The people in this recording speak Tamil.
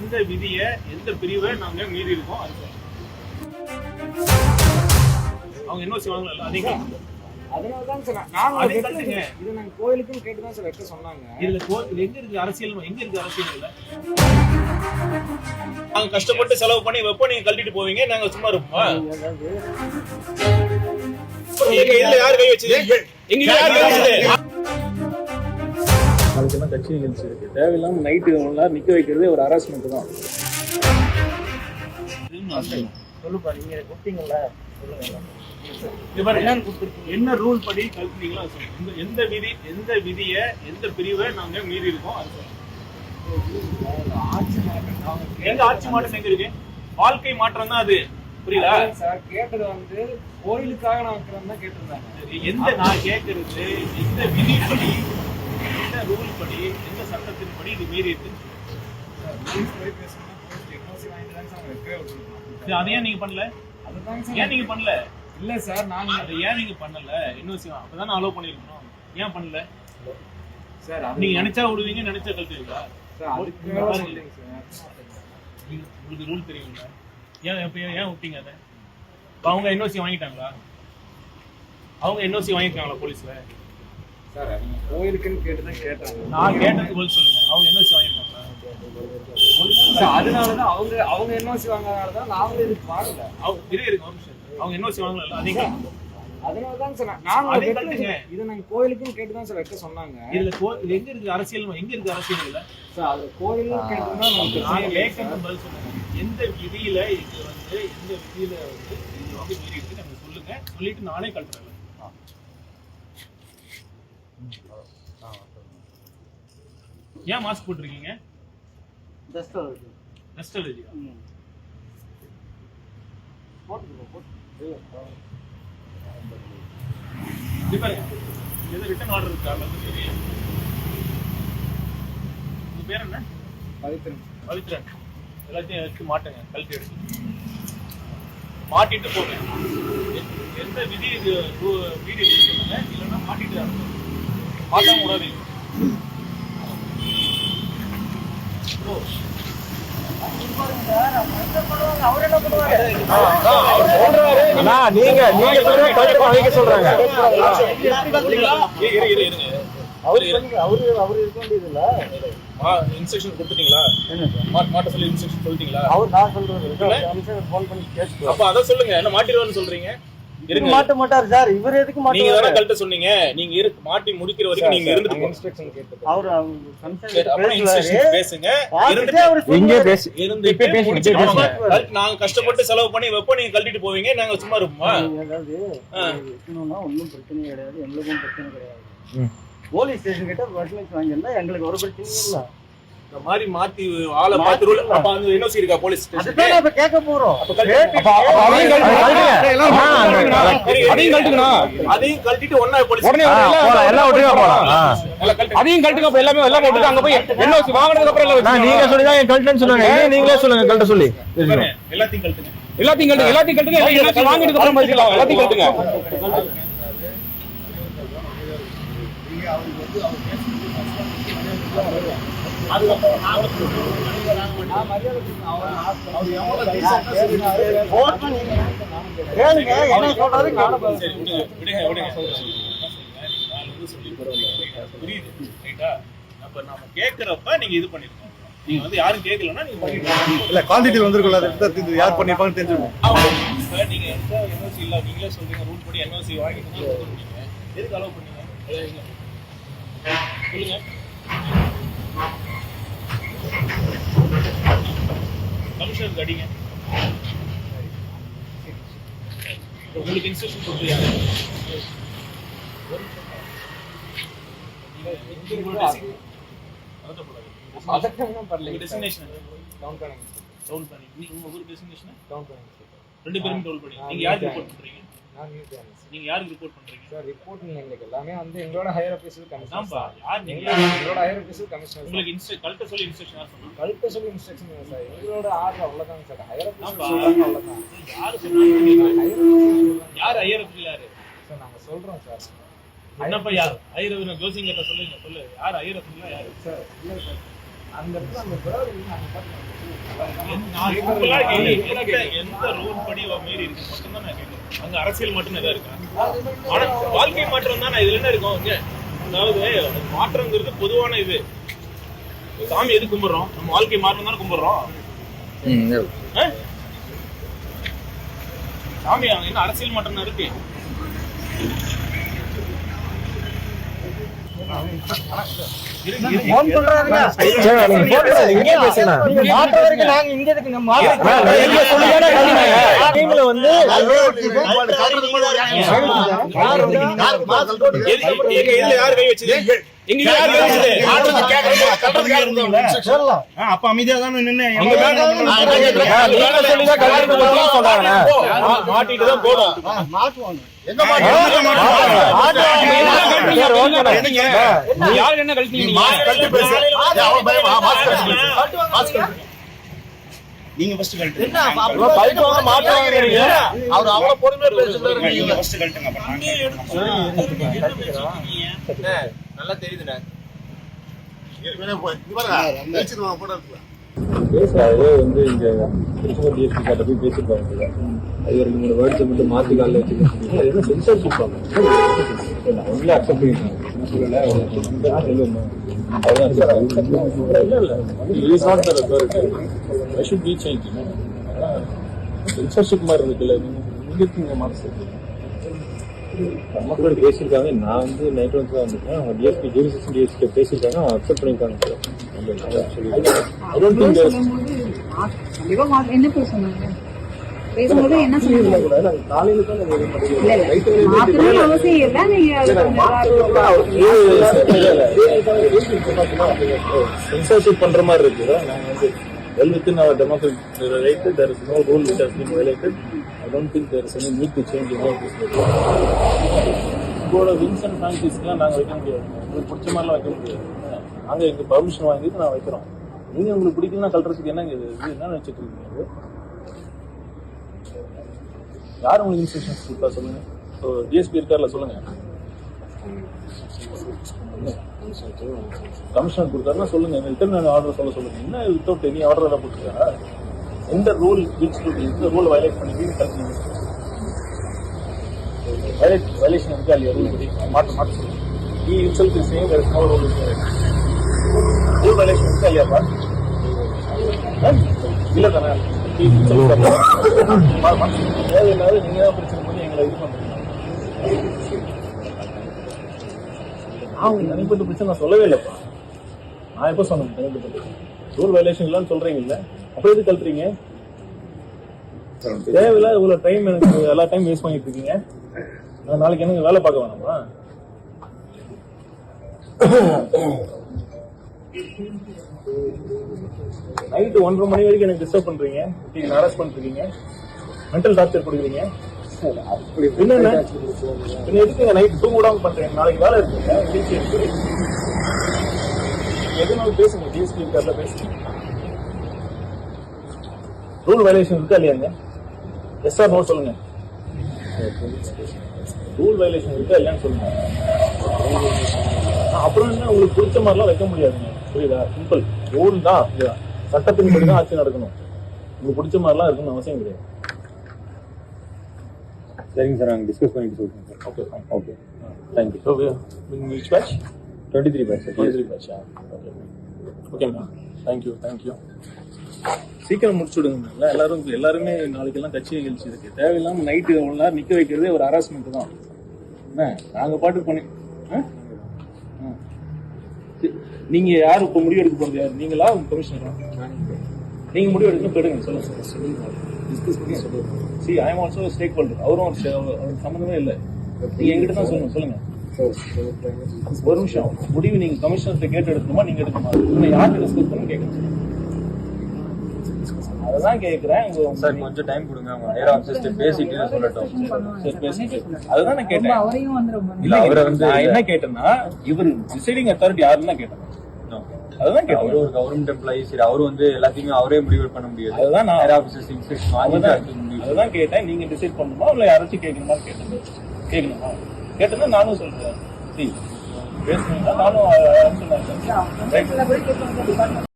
எந்த விதியை எந்த பிரிவை நாங்க மீறி இருக்கோம் அது அவங்க என்ன செய்வாங்களா அதையும் அதனாலதான் சார் நாங்க இது நாங்க கோயிலுக்குன்னு கேட்டுதான் சார் வைக்க சொன்னாங்க. இதுல எங்க இருக்கு அரசியல், எங்க இருக்கு அரசியல் இல்ல. நாங்க கஷ்டப்பட்டு செலவு பண்ணி வைப்போம், நீங்க கழட்டிட்டு போவீங்க, நாங்க சும்மா இருப்போம். எங்க இதுல யாரு கை வச்சது? எங்க யாரு கை வச்சது? அதுக்கெல்லாம் கட்சி நிகழ்ச்சி இருக்கு, தேவையில்லாம நைட்டு நிக்க வைக்கிறதே ஒரு ஹராஸ்மெண்ட் தான். சொல்லுப்பா, நீங்க கொடுத்தீங்கல்ல, என்ன ரூல் படி கல்பினீங்களோ எந்த விதி எந்த விதியை எந்த பிரிவை நாங்க மீறி இருக்கோம் அது எங்க ஆட்சி மாற்றம் எங்க இருக்கு? வாழ்க்கை மாற்றம் தான் அது, புரியல சார்? கேட்டது கோயிலுக்காக நான் வைக்கிறேன் தான் கேட்டிருந்தாங்க. எந்த நான் கேட்கறது எந்த விதிப்படி எந்த ரூல் படி எந்த சட்டத்தின் படி இது மீறி இருக்கு? அதையே நீங்க பண்ணல, ஏன் நீங்க பண்ணல? இல்ல சார், நான் ஏன் நீங்க பண்ணல? என்ஓசி அப்பதான் அலோவ் பண்ணிருக்கணும், ஏன் பண்ணல சார்? நீங்க நினைச்சா விடுவீங்க, நினைச்சா கழட்டுவீங்களா? உங்களுக்கு ரூல் தெரியுங்களா? ஏன் விட்டீங்க அதை? அவங்க என்ஓசி வாங்கிட்டாங்களா? அவங்க என்ஓசி வாங்கிருக்காங்களா போலீஸ்ல? சார் நீங்க கோயிலுக்குன்னு கேட்டுதான் கேட்டாங்க. நான் கேட்டதுக்கு பதில் சொல்லுங்க. அவங்க என்ஓசி வாங்கிருக்காங்களா? அதனாலதான் அவங்க என்ஓசி வாங்கினாலதான் நாங்களும் இதுக்கு வாங்கல. அவங்க என்ஓசி வாங்கல, அதனாலதான் சார் நாங்க இதை நாங்க கோயிலுக்குன்னு கேட்டுதான் சார் வைக்க சொன்னாங்க. இதுல எங்க இருக்கு அரசியல், எங்க இருக்கு அரசியல் இல்ல சார்? அது கோயிலும் கேட்டுதான் பதில் சொல்லுங்க. எந்த விதியில இது எந்த விதியில இது மீறி இருக்கு நம்ம சொல்லுங்க, சொல்லிட்டு நானே கழட்டுறேன். ஏன் மாஸ்க் போட்டிருக்கீங்க? டஸ்ட் அலர்ஜி ரிட்டன் ஆர்டர் இருக்கா? உங்க பேர் என்ன? பவித்ரன். எல்லாத்தையும் எடுத்து மாட்டுங்க, கழட்டி எடுத்து மாட்டிட்டு போங்க. எந்த விதி இது வீடு சொல்லுங்க, இல்லைன்னா மாட்டிட்டு மாட்டாம கூடாது. இன்ஸ்ட்ரக்ஷன் கொடுத்துட்டீங்களா? மாட்ட சொல்லி இன்ஸ்ட்ரக்ஷன் சொல்லிட்டீங்களா? அப்ப அத சொல்லுங்க, என்ன மாட்டிடுவான்னு சொல்றீங்க? மாட்ட மாட்டார் சார், இவர் எதுக்கு மாட்ட? நீங்க தான கழட்ட சொன்னீங்க, நீங்க மாட்டி முடிக்கிற வரைக்கும் நீங்க இருந்துட்டு இன்ஸ்ட்ரக்ஷன் கேட்டது. அவர் இன்ஸ்ட்ரக்ஷன் பேசுங்க, இருந்துட்டு பேசுங்க. நாங்க கஷ்டப்பட்டு செலவு பண்ணி வைப்போம், நீங்க கழட்டிட்டு போவீங்க, நாங்க சும்மா இருப்போம். அதாவது ஒன்னும் பிரச்சனை கிடையாது, எங்களுக்கும் பிரச்சனை கிடையாது. போலீஸ் ஸ்டேஷன் கிட்ட பர்மிஷன் வாங்கியிருந்தா எங்களுக்கு ஒரு பிரச்சனையும் இல்ல. இந்த மாதிரி மாத்தி ஆளை மாத்தி ரூல் அப்ப அந்த என்ஓசி இருக்கா போலீஸ் ஸ்டேஷன்? அதுதான் இப்ப கேட்க போறோம். அதையும் கழட்டிட்டு ஒண்ணா போலீஸ் எல்லாம் ஒட்டுக்கா போலாம். அதையும் கழட்டுங்க, அப்ப எல்லாமே எல்லாம் போட்டுட்டு அங்க போய் என்ஓசி வாங்குனதுக்கு அப்புறம் எல்லாம் நீங்க சொல்லிதான் என் கழட்டுன்னு சொன்னாங்க, நீங்களே சொல்லுங்க கழட்ட சொல்லி. எல்லாத்தையும் கழட்டுங்க, எல்லாத்தையும் கழட்டுங்க, என்ஓசி வாங்கினதுக்கு அப்புறம் பேசிக்கலாம். எல்லாத்தையும் கழட்டுங்க. கேக்குறப்ப நீங்க இது பண்ணிருக்கோம். நீங்க வந்து யாரும் கேட்கலன்னா நீங்க இல்ல குவாண்டிட்டி வந்துருக்குள்ள, யார் பண்ணிருப்பாங்கன்னு தெரிஞ்சுக்கணும். நீங்க என்ஓசி இல்ல, நீங்களே சொல்றீங்க ரூல் படி என்ஓசி வாங்கிட்டு எதுக்கு அலோவ் பண்ணீங்க சொல்லுங்க. கமிஷனருக்கு அடிங்க, உங்களுக்கு இன்ஸ்ட்ரக்ஷன் கொடுத்துருக்காங்க. ரெண்டு பேரும் டோல் பண்ணி நீங்க யாருக்கு ரிப்போர்ட் பண்றீங்க? நீங்க யாருக்கு ரிப்போர்ட் பண்றீங்க? சார் ரிப்போர்ட்டிங் எங்களுக்கு எல்லாமே எங்களோட ஹையர் ஆபீசர் கமிஷனர். யார் நீங்க? எங்களோட ஹையர் ஆபீசர் கமிஷனர். உங்களுக்கு கலெக்ட சொல்லி இன்ஸ்ட்ரக்ஷன் யார் சொன்னாங்க? கலெக்ட சொல்லி இன்ஸ்ட்ரக்ஷன் இல்ல சார், எங்களோட ஆர்டர் அவ்வளவுதான் சார். ஹையர் ஆபீசர் சொல்றாங்க அவ்வளவுதான். யார் சொன்னாங்க? யார் ஹையர் ஆபீசர் யாரு சார்? நாங்க சொல்றோம் சார். என்னப்பா யார் ஹையர் ஆபீசர்? ஜோசிங் கிட்ட சொல்லுங்க, சொல்லு யார் ஹையர் ஆபீசர் யாரு? சார் இல்ல சார், அந்த இடத்துல அந்த பேர் நாங்க பாத்து எந்த ரூல் படி மீறி இருக்கு மட்டும்தான் நான் கேட்கிறேன். அங்க அரசியல் மட்டும் எதாவது இருக்கா? ஆனா வாழ்க்கை மாற்றம் தான் இதுல என்ன இருக்கும் இங்க? அதாவது மாற்றங்கிறது பொதுவான இது. சாமி எது கும்பிடுறோம்? நம்ம வாழ்க்கை மாற்றம் தானே கும்பிடுறோம். சாமி அங்க என்ன அரசியல் மாற்றம் இருக்கு? ஃபோன் பண்றாருங்க. இங்கே பேசுங்க. நீங்க மாற்ற வரைக்கும் நாங்க இங்க இருக்குங்க. எங்க சொல்லுங்கடா கழிங்க. டீம்ல வந்து எங்க இதுல யாரு கை வச்சது? எங்க யாரு கை வச்சது? ஆடுறது கேக்குறீங்க. சொல்லலாம். அப்ப அமைதியா தான் நின்னு எங்க நீங்க சொல்லுங்க கழிங்க சொல்றாங்க. மாட்டிட்டு தான் போடும். மாட்டுவாங்க. எங்க மாட்டீங்க? யாரு என்ன கழிச்சீங்க? நீங்க ஃபர்ஸ்ட் கழட்டு. பைக் வாங்க மாட்டுவாங்க. அவர் அவ்வளவு பொறுமையா பேசுறாரு. நீங்க ஃபர்ஸ்ட் கழட்டுங்க. நல்லா தெரியுதுண்ணே. பேசுறாரு வந்து இங்க திருப்பூர் டிஎஸ்பி கிட்ட போய் பேசிருப்பாங்க. அது ஒரு 3 வேர்ட்ஸ் மட்டும் மாத்தி காலில் வச்சுக்கோங்க. அது என்ன சென்சார்ஷிப் அவங்களே அக்செப்ட் பண்ணிருக்காங்க. சொல்லல சென்சார்ஷிப் மாதிரி இருக்குல்ல. நீங்க இருக்கீங்க மாசம் மக்களோட பேசியிருக்காங்க. நான் வந்து நைட் வந்து தான் வந்துட்டேன். அவங்க டிஎஸ்பி ஜூரிசேஷன் டிஎஸ்பி பேசியிருக்காங்க. அவங்க அக்செப்ட் பண்ணியிருக்காங்க. என்ன பேசுனாங்க? பேசும்போது என்ன சொன்னாங்க? காலையில தான் மாத்தணும்னு அவசியம் இல்லை. நீங்க சென்சார்ஷிப் பண்ற மாதிரி இருக்கு. நாங்க வந்து well within our democratic right, there is no rule which has been violated. I don't think there is any need to change any of this. உங்களோட விங்ஸ் அண்ட் ஃபேன்சிஸ்லாம் நாங்கள் வைக்க முடியாது. உங்களுக்கு பிடிச்ச மாதிரிலாம் வைக்க முடியாது. நாங்கள் எங்கள் பர்மிஷன் வாங்கிட்டு நான் வைக்கிறோம். நீங்கள் உங்களுக்கு பிடிக்கலன்னா கல்றதுக்கு என்னங்க இது என்ன நினச்சிட்டு இருக்கீங்க? யார் உங்களுக்கு இன்ஸ்ட்ரக்ஷன்ஸ் கொடுத்தா சொல்லுங்க. ஸோ டிஎஸ்பி இருக்கார்ல சொல்லுங்க. கமிஷனர் கொடுத்தாருன்னா சொல்லுங்க. ரிட்டர்ன் ஆர்டர் சொல்லுங்க. என்ன வித்தவுட் எனி ஆர்டர் எல்லாம் போட்டுருக்காங்க. எந்த ரூல் எந்த ரூல் வயலேட் பண்ணி வயலேஷன் இருக்கா இல்லையா? ரூல் படி மாற்ற சொல்லுங்க. He himself is saying there is no rule rule violation இருக்கா இல்லையாப்பா? இல்ல தானே தேவையில்லாத நீங்க தான் பிரச்சனை பண்ணி எங்களை இது பண்றீங்க. தனிப்பட்ட பிரச்சனை நான் சொல்லவே இல்லப்பா. நான் எப்ப சொன்னேன் தனிப்பட்ட ரூல் வயலேஷன் இல்லன்னு சொல்றீங்க இல்ல? அப்ப எது கல்றீங்க? தேவையில்லாத இவ்வளவு டைம் எனக்கு எல்லா டைம் வேஸ்ட் பண்ணிட்டு இருக்கீங்க. நான் நாளைக்கு எனக்கு வேலை பார்க்க வேணாமா? நைட்டு 1:30 மணி வரைக்கும் எனக்கு டிஸ்டர்ப் பண்றீங்க. நீங்க அரெஸ்ட் பண்ணிருக்கீங்க. மென்டல் டார்ச்சர் கொடுக்குறீங்க. என்ன எதுக்கு நைட் தூங்க விடாம பண்றேன்? நாளைக்கு வேலை இருக்குங்க. எதுனாலும் பேசுங்க. டிஎஸ்பி இருக்கார்ல பேசுங்க. ரூல் வயலேஷன் இருக்கா இல்லையாங்க? எஸ் ஆர் நோ சொல்லுங்க. ரூல் வயலேஷன் இருக்கா இல்லையான்னு சொல்லுங்க. அப்புறம் என்ன உங்களுக்கு பிடிச்ச மாதிரிலாம் வைக்க முடியாதுங்க. புரியுதா? சிம்பிள் ரூல் தான். சட்டத்தின் படி தான் ஆட்சி நடக்கணும். உங்களுக்கு பிடிச்ச மாதிரிலாம் இருக்கணும்னு அவசியம் கிடையாது. சரிங்க சார். நாங்கள் டிஸ்கஸ் பண்ணிட்டு சொல்லுங்க sir. Okay fine. Okay thank you. So which batch? 23 batch. 23 பேட்சா? Okay okay ma'am. தேங்க்யூ. சீக்கிரம் முடிச்சு விடுங்க. எல்லாருமே நாளைக்கெல்லாம் கட்சி நிகழ்ச்சி இருக்கு. தேவையில்லாம நைட்டு 1 நேரம் நிக்க வைக்கிறதே ஒரு ஹராஸ்மெண்ட் தான். என்ன நாங்க பாட்டுக்கு பண்ணி நீங்க யாரு இப்ப முடிவு எடுக்க போறது? யாரு நீங்களா கமிஷனரா? நீங்க முடிவு எடுக்கணும். போயிடுங்க. சொல்லுங்க. டிஸ்கஸ் பண்ணி சொல்லுங்க. C I M also stakeholder. அவருக்கு சம்மந்தமே இல்லை. நீங்க எங்கிட்ட தான் சொல்லணும். சொல்லுங்க. ஒரு நிமிஷம். முடிவு நீங்க கமிஷனர்கிட்ட கேட்டு எடுக்கணுமா நீங்க எடுக்கணுமா? யார்கிட்ட டிஸ்கஸ் பண்ணி கேட்கணும். அதான் கேக்குறேன் சார். கொஞ்சம் டைம் கொடுங்க. அவங்க ஹையர் ஆஃபீஸர்ஸ் பேசிட்டு சொல்லட்டும். சரி பேசிட்டு அதுதான் நான் கேட்டேன். இல்ல அவரை வந்து நான் என்ன கேட்டேன்னா இவர் டிசைடிங் அத்தாரிட்டி யாருன்னு தான் கேட்டேன். அதுதான் கேட்டேன். அவரு ஒரு கவர்மெண்ட் எம்ப்ளாயி. சரி அவரு வந்து எல்லாத்தையுமே அவரே முடிவு பண்ண முடியாது. அதுதான் நான் ஹையர் ஆஃபீஸர்ஸ் இன்ஸ்ட்ரக்ஷன் அதுதான் கேட்டேன். நீங்க டிசைட் பண்ணணுமா இல்ல யாராச்சும் கேட்கணுமா கேட்கணுமா கேட்டேன்னா நானும் சொல்றேன். பேசணும்னா நானும்